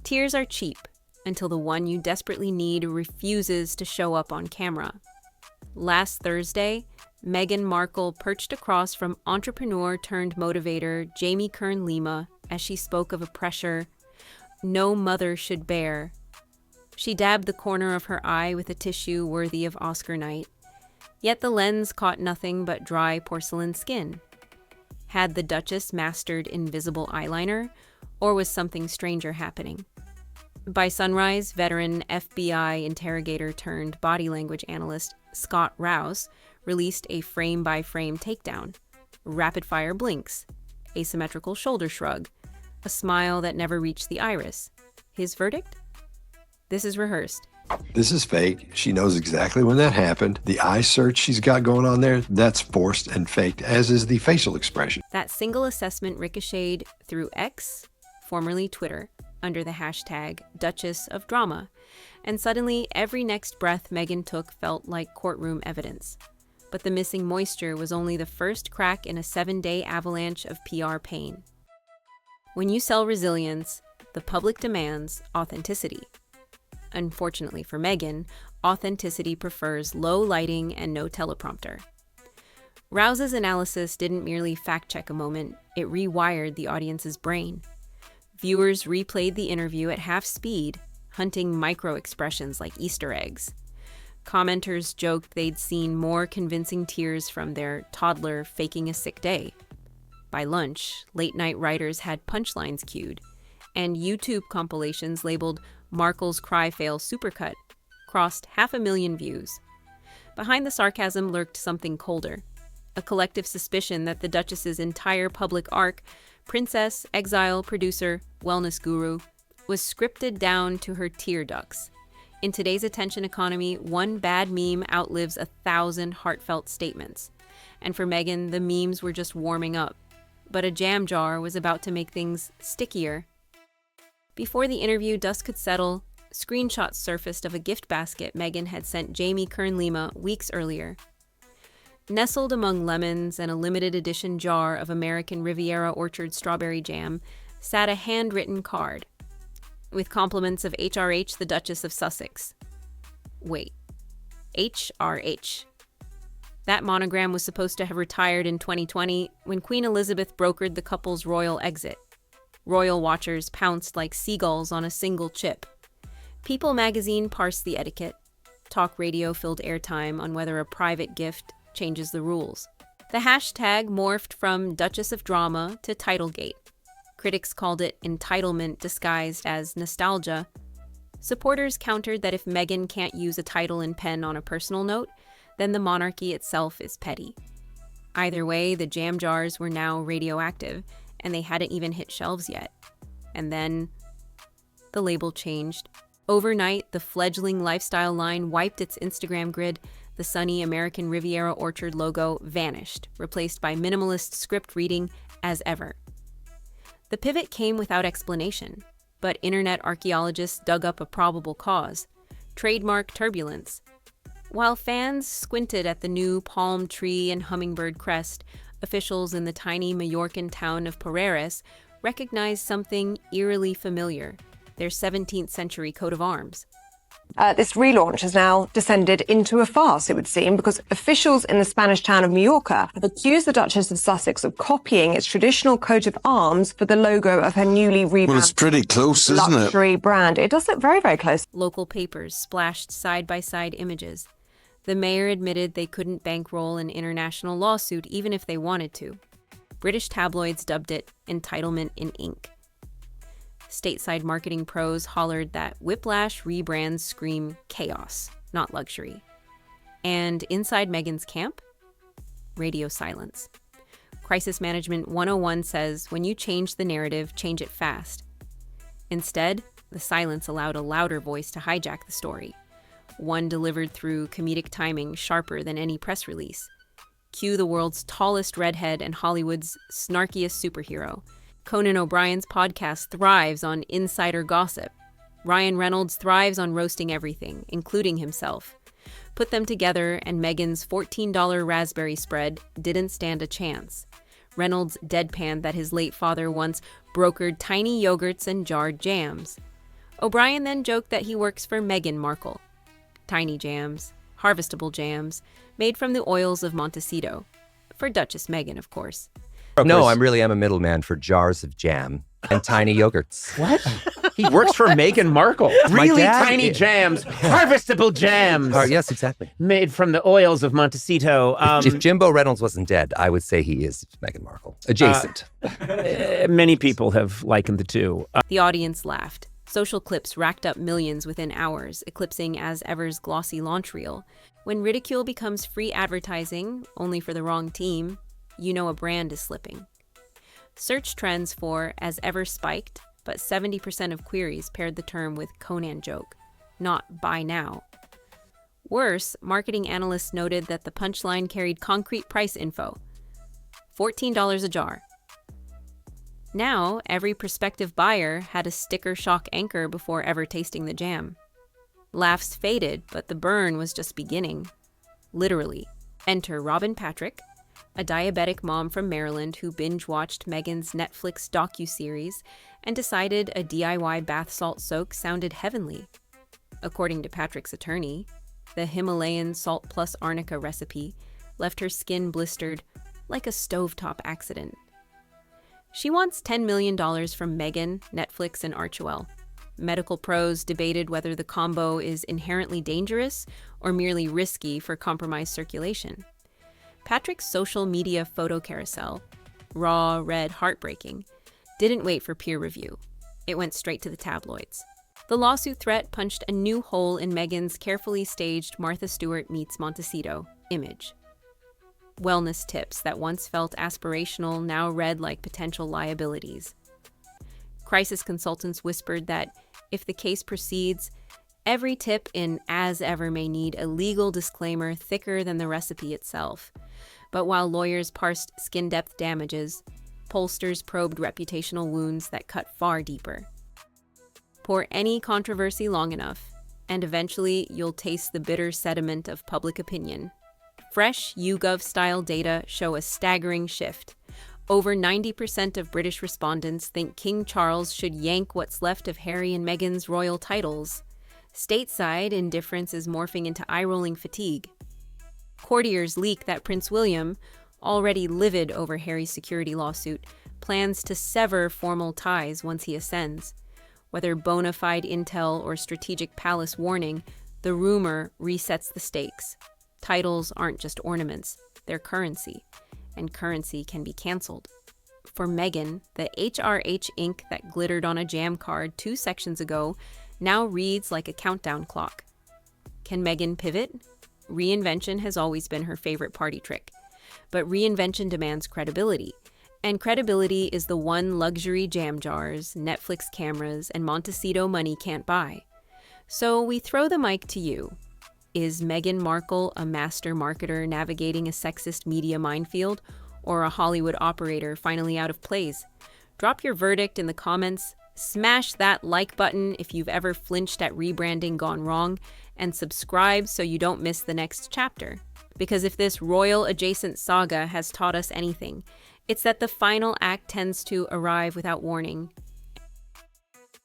Tears are cheap until the one you desperately need refuses to show up on camera. Last Thursday, Meghan Markle perched across from entrepreneur-turned-motivator Jamie Kern Lima as she spoke of a pressure no mother should bear. She dabbed the corner of her eye with a tissue worthy of Oscar night, yet the lens caught nothing but dry porcelain skin. Had the Duchess mastered invisible eyeliner, or was something stranger happening? By sunrise, veteran FBI interrogator-turned-body language analyst Scott Rouse released a frame-by-frame takedown, rapid-fire blinks, asymmetrical shoulder shrug, a smile that never reached the iris. His verdict? This is rehearsed. This is fake. She knows exactly when that happened. The eye search she's got going on there, that's forced and faked, as is the facial expression. That single assessment ricocheted through X, formerly Twitter, under the hashtag Duchess of Drama, and suddenly every next breath Meghan took felt like courtroom evidence. But the missing moisture was only the first crack in a 7-day avalanche of PR pain. When you sell resilience, the public demands authenticity. Unfortunately for Meghan, authenticity prefers low lighting and no teleprompter. Rouse's analysis didn't merely fact-check a moment, it rewired the audience's brain. Viewers replayed the interview at half speed, hunting micro-expressions like Easter eggs. Commenters joked they'd seen more convincing tears from their toddler faking a sick day. By lunch, late-night writers had punchlines queued, and YouTube compilations labeled Markle's Cry Fail Supercut crossed 500,000 views. Behind the sarcasm lurked something colder, a collective suspicion that the Duchess's entire public arc, princess, exile, producer, wellness guru, was scripted down to her tear ducts. In today's attention economy, one bad meme outlives 1,000 heartfelt statements. And for Meghan, the memes were just warming up. But a jam jar was about to make things stickier. Before the interview dust could settle, screenshots surfaced of a gift basket Meghan had sent Jamie Kern Lima weeks earlier. Nestled among lemons and a limited edition jar of American Riviera Orchard strawberry jam sat a handwritten card with compliments of HRH, the Duchess of Sussex. Wait, HRH. That monogram was supposed to have retired in 2020 when Queen Elizabeth brokered the couple's royal exit. Royal watchers pounced like seagulls on a single chip. People magazine parsed the etiquette. Talk radio filled airtime on whether a private gift changes the rules. The hashtag morphed from Duchess of Drama to Titlegate. Critics called it entitlement disguised as nostalgia. Supporters countered that if Meghan can't use a title and pen on a personal note, then the monarchy itself is petty. Either way, the jam jars were now radioactive, and they hadn't even hit shelves yet. And then the label changed. Overnight, the fledgling lifestyle line wiped its Instagram grid. The sunny American Riviera Orchard logo vanished, replaced by minimalist script reading as ever. The pivot came without explanation, but internet archaeologists dug up a probable cause: trademark turbulence. While fans squinted at the new palm tree and hummingbird crest, officials in the tiny Majorcan town of Paredes recognized something eerily familiar: their 17th century coat of arms. This relaunch has now descended into a farce, it would seem, because officials in the Spanish town of Mallorca have accused the Duchess of Sussex of copying its traditional coat of arms for the logo of her newly rebranded Well, it's pretty close, isn't it? luxury brand. It does look very, very close. Local papers splashed side-by-side images. The mayor admitted they couldn't bankroll an international lawsuit even if they wanted to. British tabloids dubbed it entitlement in ink. Stateside marketing pros hollered that whiplash rebrands scream chaos, not luxury. And inside Meghan's camp, radio silence. Crisis Management 101 says when you change the narrative, change it fast. Instead, the silence allowed a louder voice to hijack the story. One delivered through comedic timing sharper than any press release. Cue the world's tallest redhead and Hollywood's snarkiest superhero. Conan O'Brien's podcast thrives on insider gossip. Ryan Reynolds thrives on roasting everything, including himself. Put them together, and Meghan's $14 raspberry spread didn't stand a chance. Reynolds deadpanned that his late father once brokered tiny yogurts and jarred jams. O'Brien then joked that he works for Meghan Markle. Tiny jams, harvestable jams, made from the oils of Montecito. For Duchess Meghan, of course. No, I really am a middleman for jars of jam and tiny yogurts. What? He works for Meghan Markle. Really dad- tiny jams, harvestable jams. Yes, exactly. Made from the oils of Montecito. If Jimbo Reynolds wasn't dead, I would say he is Meghan Markle. Adjacent. Many people have likened the two. The audience laughed. Social clips racked up millions within hours, eclipsing as ever's glossy launch reel. When ridicule becomes free advertising, only for the wrong team, you know a brand is slipping. Search trends for as ever spiked, but 70% of queries paired the term with Conan joke, not buy now. Worse, marketing analysts noted that the punchline carried concrete price info. $14 a jar. Now, every prospective buyer had a sticker shock anchor before ever tasting the jam. Laughs faded, but the burn was just beginning. Literally. Enter Robin Patrick, a diabetic mom from Maryland who binge-watched Meghan's Netflix docuseries and decided a DIY bath salt soak sounded heavenly. According to Patrick's attorney, the Himalayan salt plus arnica recipe left her skin blistered like a stovetop accident. She wants $10 million from Meghan, Netflix, and Archewell. Medical pros debated whether the combo is inherently dangerous or merely risky for compromised circulation. Patrick's social media photo carousel, raw, red, heartbreaking, didn't wait for peer review. It went straight to the tabloids. The lawsuit threat punched a new hole in Meghan's carefully staged Martha Stewart meets Montecito image. Wellness tips that once felt aspirational now read like potential liabilities. Crisis consultants whispered that if the case proceeds, every tip in As Ever may need a legal disclaimer thicker than the recipe itself. But while lawyers parsed skin-depth damages, pollsters probed reputational wounds that cut far deeper. Pour any controversy long enough, and eventually you'll taste the bitter sediment of public opinion. Fresh YouGov-style data show a staggering shift. Over 90% of British respondents think King Charles should yank what's left of Harry and Meghan's royal titles. Stateside, indifference is morphing into eye-rolling fatigue. Courtiers leak that Prince William, already livid over Harry's security lawsuit, plans to sever formal ties once he ascends. Whether bona fide intel or strategic palace warning, the rumor resets the stakes. Titles aren't just ornaments, they're currency, and currency can be cancelled. For Meghan, the HRH ink that glittered on a jam card 2 sections ago now reads like a countdown clock. Can Meghan pivot? Reinvention has always been her favorite party trick, but reinvention demands credibility, and credibility is the one luxury jam jars, Netflix cameras, and Montecito money can't buy. So we throw the mic to you. Is Meghan Markle a master marketer navigating a sexist media minefield, or a Hollywood operator finally out of plays? Drop your verdict in the comments, smash that like button if you've ever flinched at rebranding gone wrong, and subscribe so you don't miss the next chapter. Because if this royal-adjacent saga has taught us anything, it's that the final act tends to arrive without warning,